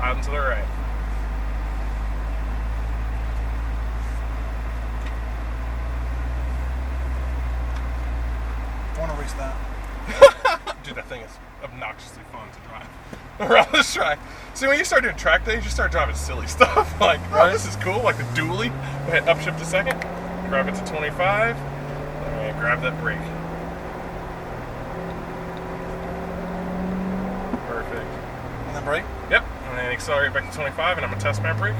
out and to the right. I want to race that. Dude, that thing is obnoxiously fun to drive around this track. See, when you start doing track days, you start driving silly stuff. Like, oh, this is cool, like the dually. Go ahead, upshift a second. Grab it to 25. And grab that brake. Perfect. And then brake? Yep. And then accelerate back to 25, and I'm going to test my brake.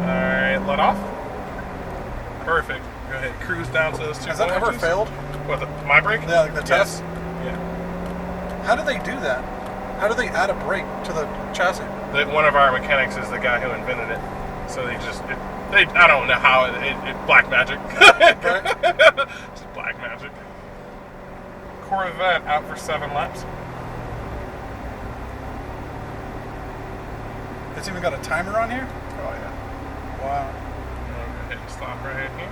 Alright, let off. Perfect. Go ahead, cruise down to those 2 Has that ever failed? What, my brake? Yeah, like the test? Yeah. How do they do that? How do they add a brake to the chassis? One of our mechanics is the guy who invented it. So they just, I don't know how, it black magic. Just black magic. Corvette out for 7 laps. It's even got a timer on here? Oh, yeah. Wow. And then go ahead and stop right here.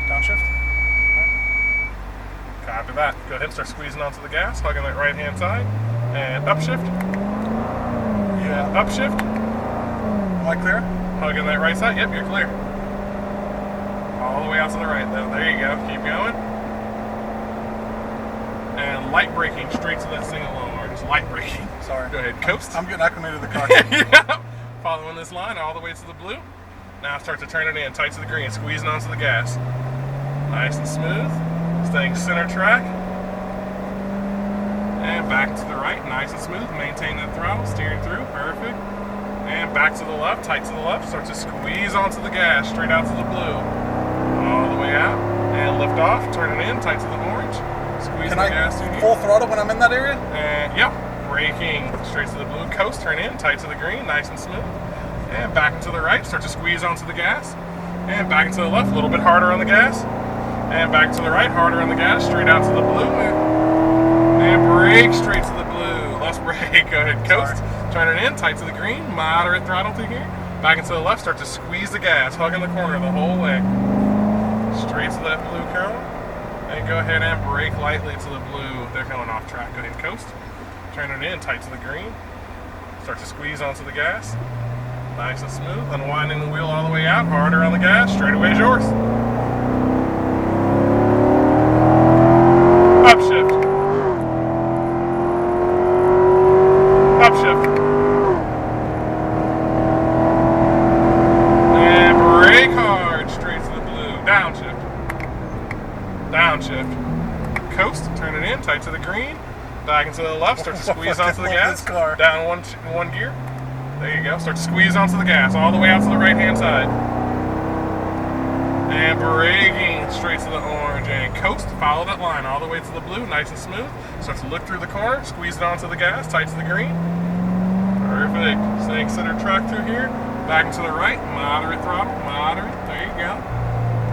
Downshift? Copy that. Go ahead and start squeezing onto the gas, hugging that right-hand side. And upshift. Yeah, upshift. Am I clear? Hugging that right side. Yep, you're clear. All the way out to the right, though. There you go. Keep going. And light braking straight to that single or just light braking. Sorry. Go ahead, coast. I'm getting acclimated to the car. Yeah. Following this line all the way to the blue. Now start to turn it in, tight to the green, squeezing onto the gas. Nice and smooth. Staying center track. And back to the right, nice and smooth. Maintain that throttle, steering through, perfect. And back to the left, tight to the left. Start to squeeze onto the gas, straight out to the blue. All the way out. And lift off, turn it in, tight to the orange. Squeeze Can the I gas through here. full throttle when I'm in that area? And yeah, braking straight to the blue. Coast, turn in, tight to the green, nice and smooth. And back into the right, start to squeeze onto the gas. And back into the left, a little bit harder on the gas. And back to the right, harder on the gas, straight out to the blue. And brake straight to the blue. Less brake, go ahead, coast. Sorry. Turn it in, tight to the green, moderate throttle through here. Back into the left, start to squeeze the gas, hugging the corner the whole way. Straight to that blue cone. And go ahead and brake lightly to the blue. They're going off track, go ahead and coast. Turn it in, tight to the green. Start to squeeze onto the gas. Nice and smooth. Unwinding the wheel all the way out, harder on the gas, straightaway is yours. Upshift. Upshift. And brake hard, straight to the blue. Downshift. Downshift. Coast, turn it in, tight to the green. Back into the left, start to squeeze onto the gas. Down one gear. There you go. Start to squeeze onto the gas, all the way out to the right-hand side. And braking straight to the orange and coast. Follow that line all the way to the blue, nice and smooth. Start to look through the corner, squeeze it onto the gas, tight to the green. Perfect. Staying center track through here. Back into the right, moderate throttle, moderate. There you go.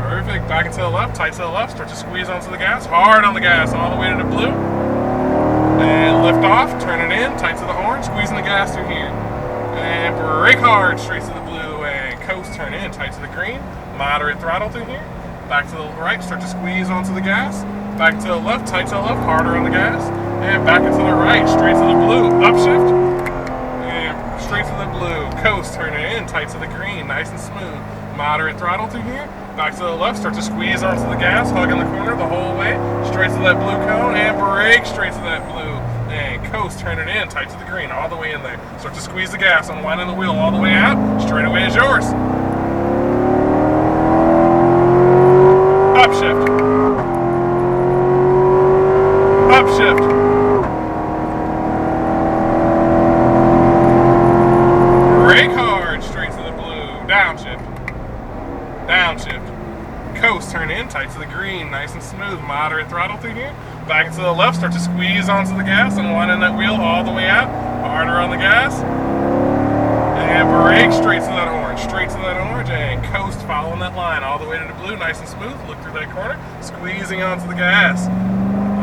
Perfect. Back into the left, tight to the left. Start to squeeze onto the gas, hard on the gas, all the way to the blue. And lift off, turn it in, tight to the orange, squeezing the gas through here. And brake hard, straight to the blue, and coast, turn in, tight to the green. Moderate throttle through here. Back to the right, start to squeeze onto the gas. Back to the left, tight to the left, harder on the gas. And back into the right, straight to the blue. Upshift. And straight to the blue. Coast, turn it in, tight to the green, nice and smooth. Moderate throttle through here. Back to the left, start to squeeze onto the gas, hugging the corner the whole way. Straight to that blue cone, and brake straight to that blue. And coast, turn it in, tight to the green, all the way in there. Start to squeeze the gas, unwinding the wheel all the way out. Straightaway is yours. Upshift. Upshift. Brake hard, straight to the blue. Downshift. Downshift. Coast, turn in, tight to the green, nice and smooth. Moderate throttle through here. Back to the left, start to squeeze onto the gas, unwinding that wheel all the way out. Harder on the gas. And brake straight to that orange, and coast, following that line all the way to the blue, nice and smooth. Look through that corner, squeezing onto the gas.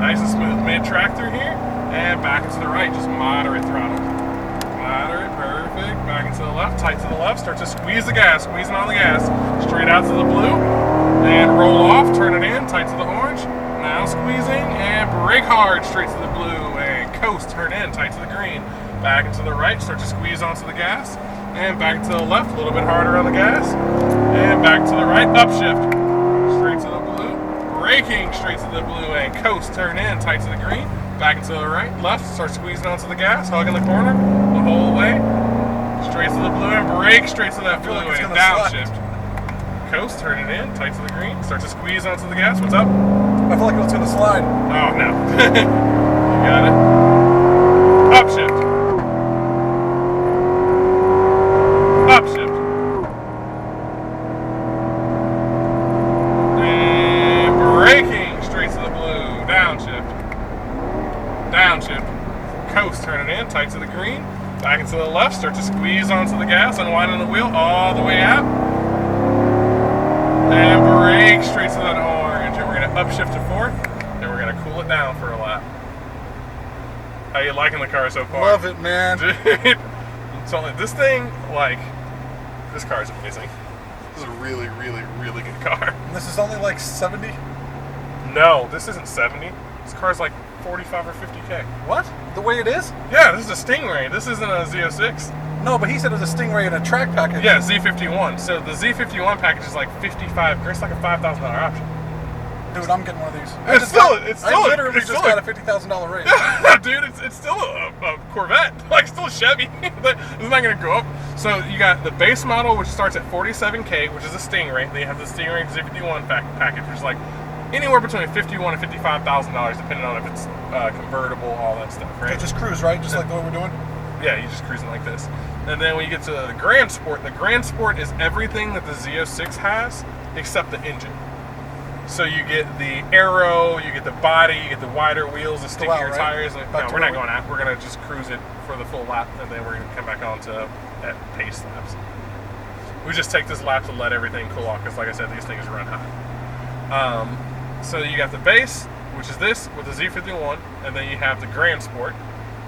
Nice and smooth. Mid-track through here, and back into the right, just moderate throttle. Moderate, perfect. Back into the left, tight to the left, start to squeeze the gas, squeezing on the gas. Straight out to the blue, and roll off, turn it in, tight to the orange. Now squeezing, and brake hard, straight to the blue, and coast, turn in, tight to the green. Back into the right, start to squeeze onto the gas. And back to the left, a little bit harder on the gas. And back to the right, upshift. Straight to the blue. Braking straight to the blue and coast, turn in, tight to the green. Back into the right, left, start squeezing onto the gas, hugging the corner the whole way. Straight to the blue and brake straight to that blue like and downshift. Coast, turn it in, tight to the green, start to squeeze onto the gas. What's up? I feel like it's gonna slide. Oh no. You got it. Upshift. Upshift. And braking straight to the blue. Downshift. Downshift. Coast, turn it in, tight to the green. Back into the left, start to squeeze onto the gas, unwinding the wheel all the way out. And brake straight to that orange. And we're going to upshift to fourth. And we're going to cool it down for a lap. How you liking the car so far? Love it, man. Dude, I'm telling you, this thing, like, this car is amazing. This is a really, really, really good car. And this is only like 70? No, this isn't 70. This car's like 45 or 50K. What? The way it is? Yeah, this is a Stingray. This isn't a Z06. No, but he said it was a Stingray in a track package. Yeah, Z51. So the Z51 package is like 55. It's like a $5,000 option. Dude, I'm getting one of these. I literally just got a $50,000 raise. Dude, it's still a Corvette, like still a Chevy. It's not gonna go up. So you got the base model, which starts at 47K, which is a Stingray. Then you have the Stingray Z51 package, which is like anywhere between $51,000 and $55,000, depending on if it's convertible, all that stuff, right? Okay, just cruise, right? Just like the way we're doing. Yeah, you just cruising like this. And then when you get to the Grand Sport is everything that the Z06 has except the engine. So you get the aero, you get the body, you get the wider wheels, the stickier right? tires. No, we're not going out. We're going to just cruise it for the full lap, and then we're going to come back on to at pace laps. We just take this lap to let everything cool off, because like I said, these things run hot. So you got the base, which is this, with the Z51, and then you have the Grand Sport.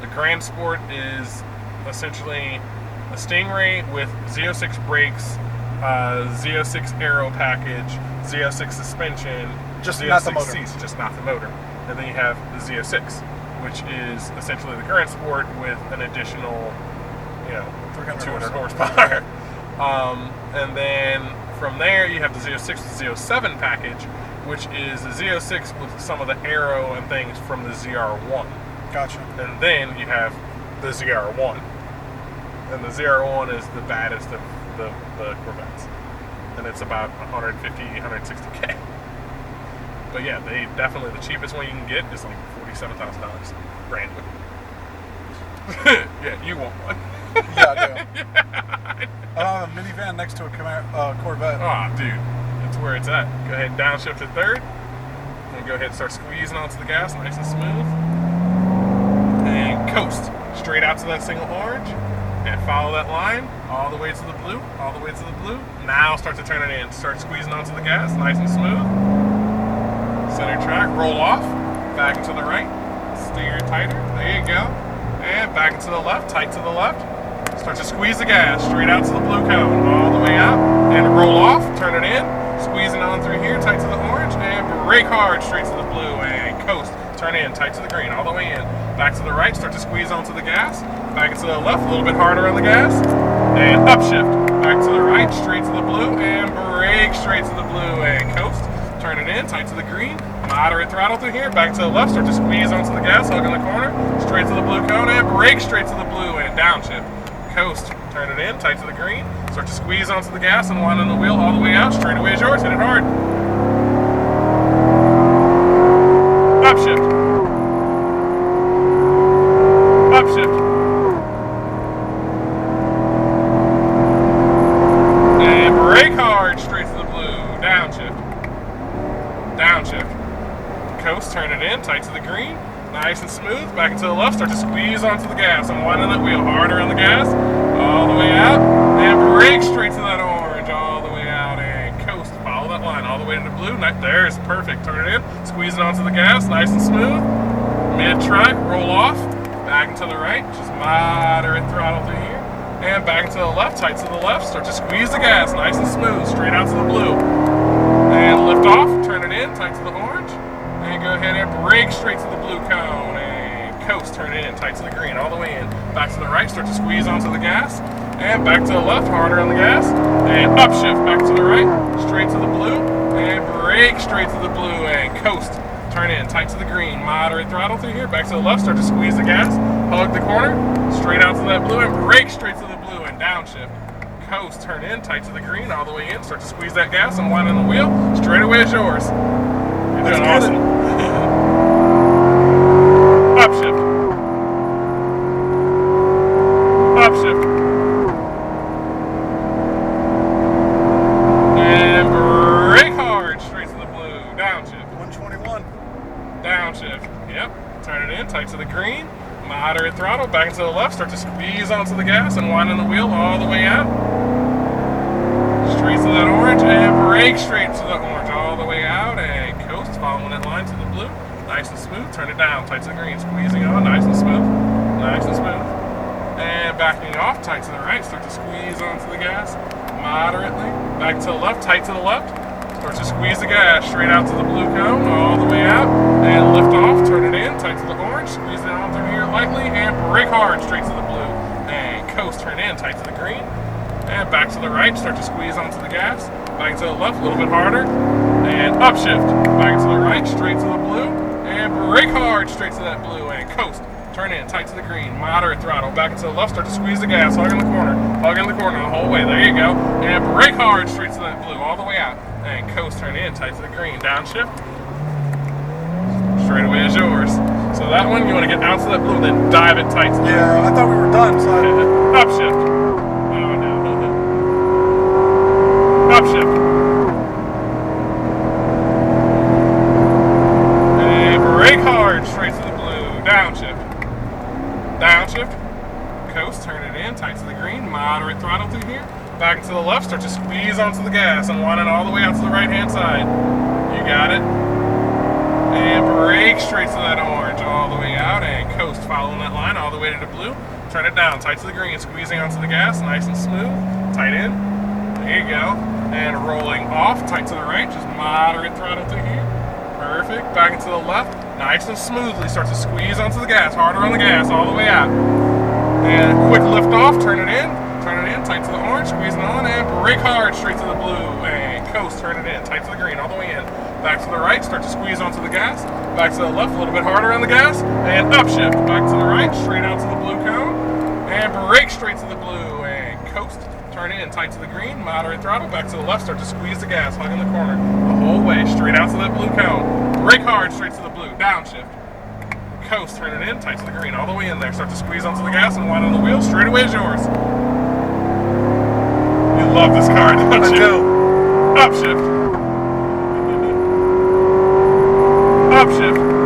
The Grand Sport is essentially a Stingray with Z06 brakes, Z06 aero package, Z06 suspension, Just Z06 not the motor. seats, just not the motor. And then you have the Z06, which is essentially the Grand Sport with an additional, 200 horsepower. And then from there you have the Z06 with Z07 package, which is the Z06 with some of the aero and things from the ZR1. Gotcha. And then you have the ZR1. And the ZR1 is the baddest of the Corvettes. And it's about 150, 160K. But yeah, they definitely, the cheapest one you can get is like $47,000. Brand new. Yeah, you want one. Yeah, I do. I have a minivan next to a Corvette. Oh, dude. That's where it's at. Go ahead and downshift to third. And go ahead and start squeezing onto the gas nice and smooth. And coast straight out to that single orange. And follow that line all the way to the blue, all the way to the blue. Now start to turn it in. Start squeezing onto the gas, nice and smooth. Center track, roll off, back and to the right. Steer tighter, there you go. And back and to the left, tight to the left. Start to squeeze the gas, straight out to the blue cone, all the way out. And roll off, turn it in, squeezing on through here, tight to the orange. And brake hard, straight to the blue, and coast. Turn in, tight to the green, all the way in. Back to the right, start to squeeze onto the gas. Back into the left, a little bit harder on the gas. And upshift. Back to the right, straight to the blue, and brake straight to the blue, and coast. Turn it in, tight to the green. Moderate throttle through here. Back to the left, start to squeeze onto the gas, hug in the corner. Straight to the blue cone, and brake straight to the blue, and downshift. Coast. Turn it in, tight to the green. Start to squeeze onto the gas, and wind on the wheel all the way out. Straight away is yours. Hit it hard. Upshift. Upshift. And brake hard, straight to the blue. Downshift. Downshift. Coast, turn it in, tight to the green. Nice and smooth. Back into the left, start to squeeze onto the gas. I'm winding that wheel harder on the gas. All the way out. And brake straight to that orange. All the way out. And coast. Follow that line all the way into blue. There's perfect. Turn it in. Squeeze it onto the gas. Nice and smooth. Mid-track. Roll off. Back and to the right. Just moderate throttle through here. And back and to the left. Tight to the left. Start to squeeze the gas. Nice and smooth. Straight out to the blue. And lift off. Turn it in. Tight to the orange. And go ahead and brake straight to the blue cone. And coast, turn it in, tight to the green, all the way in. Back to the right, start to squeeze onto the gas. And back to the left, harder on the gas. And upshift, back to the right, straight to the blue. And brake straight to the blue and coast. Turn in, tight to the green, moderate throttle through here. Back to the left, start to squeeze the gas. Hug the corner, straight out to that blue and brake straight to the blue and downshift. Coast, turn in, tight to the green, all the way in. Start to squeeze that gas and wind on the wheel. Straight away is yours. You're doing awesome. Upshift. Upshift. And brake hard, straight to the blue. Downshift. 121. Downshift. Yep. Turn it in, tight to the green. Moderate throttle, back into the left. Start to squeeze onto the gas and wind on the wheel all the way out. Straight to that orange and brake straight to the orange all the way out and coast, following that line to the blue. Nice and smooth. Turn it down, tight to the green. Squeezing on, nice and smooth. Nice and smooth. And backing off, tight to the right. Start to squeeze onto the gas moderately. Back to the left, tight to the left. Start to squeeze the gas straight out to the blue cone, all the way out. And lift off, turn it in, tight to the orange. Squeeze it on through here lightly and brake hard straight to the blue. And coast, turn in, tight to the green. And back to the right, start to squeeze onto the gas. Back to the left, a little bit harder. And upshift. Back to the right, straight to the blue. And brake hard straight to that blue. And coast. Turn in, tight to the green. Moderate throttle. Back into the left, start to squeeze the gas. Hug in the corner. Hug in the corner the whole way. There you go. And brake hard straight to that blue. All the way out. And coast, turn in, tight to the green. Downshift. Straight away is yours. So that one, you want to get out to that blue, then dive it tight to the Yeah, I thought we were done. So upshift. Upshift. And brake hard straight to the blue. Downshift. Downshift. Coast, turn it in, tight to the green. Moderate throttle through here. Back to the left, start to squeeze onto the gas and wind it all the way out to the right hand side. You got it. And brake straight to that orange all the way out and coast, following that line all the way to the blue. Turn it down, tight to the green, squeezing onto the gas, nice and smooth. Tight in. There you go. And rolling off, tight to the right, just moderate throttle through here. Perfect. Back into the left, nice and smoothly. Start to squeeze onto the gas, harder on the gas, all the way out. And quick lift off, turn it in, tight to the orange, squeezing on, and brake hard straight to the blue. And coast, turn it in, tight to the green, all the way in. Back to the right, start to squeeze onto the gas. Back to the left, a little bit harder on the gas. And upshift, back to the right, straight out to the blue cone. And brake straight to the blue, and coast. Turn in, tight to the green, moderate throttle, back to the left, start to squeeze the gas, hug in the corner, the whole way, straight out to that blue cone. Brake hard, straight to the blue, downshift. Coast, turn it in, tight to the green, all the way in there, start to squeeze onto the gas and wind on the wheel, straight away is yours. You love this car, don't you? I do. Upshift. Upshift.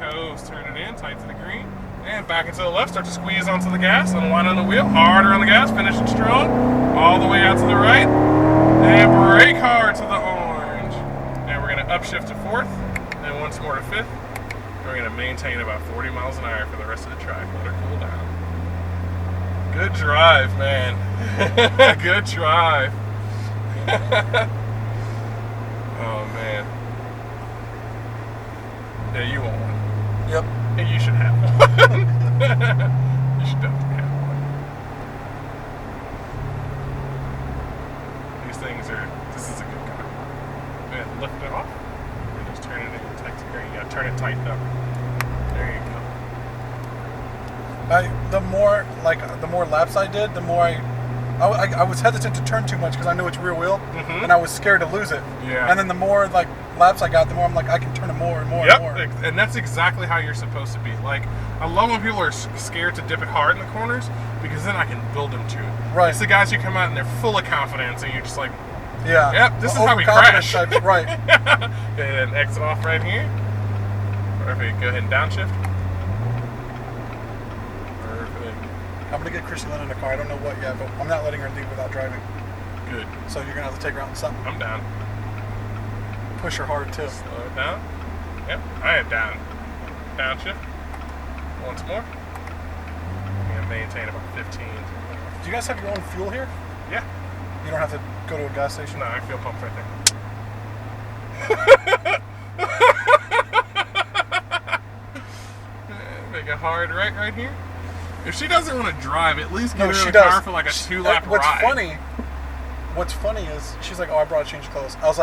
Coast, turn it in, tight to the green, and back into the left, start to squeeze onto the gas, and wind on the wheel, harder on the gas, finishing strong, all the way out to the right, and brake hard to the orange, and we're going to upshift to fourth, and once more to fifth, we're going to maintain about 40 miles an hour for the rest of the track, let her cool down. Good drive, man. Good drive. Oh, man. Yeah, you want one. Yep. And you should have one. You should definitely have one. These things are, this is a good car. And lift it off, and just turn it in tight to green. Yeah, turn it tight up. There you go. The more laps I did, the more I was hesitant to turn too much because I knew it's rear wheel, and I was scared to lose it. Yeah. And then the more laps I got, the more I'm like, I can turn it more and more Yep, and more. and that's exactly how you're supposed to be. Like, I love when people are scared to dip it hard in the corners because then I can build them to it. Right. It's the guys who come out and they're full of confidence and you're just like, Yeah. yep, this is how we Overconfidence crash. type, right. And exit off right here. Perfect. Go ahead and downshift. Perfect. I'm going to get Chrissy Lynn in the car. I don't know what yet, but I'm not letting her leave without driving. Good. So you're going to have to take her out in something. I'm down. Push her hard, too. Slow it down. Yep, I am down. Downshift. Once more. I'm going to maintain about 15. Do you guys have your own fuel here? Yeah. You don't have to go to a gas station. No, I feel pumped right there. Make a hard right here. If she doesn't want to drive, at least get her in the car for like a 2-lap What's ride. What's funny is she's like, "Oh, I brought a change of clothes." I was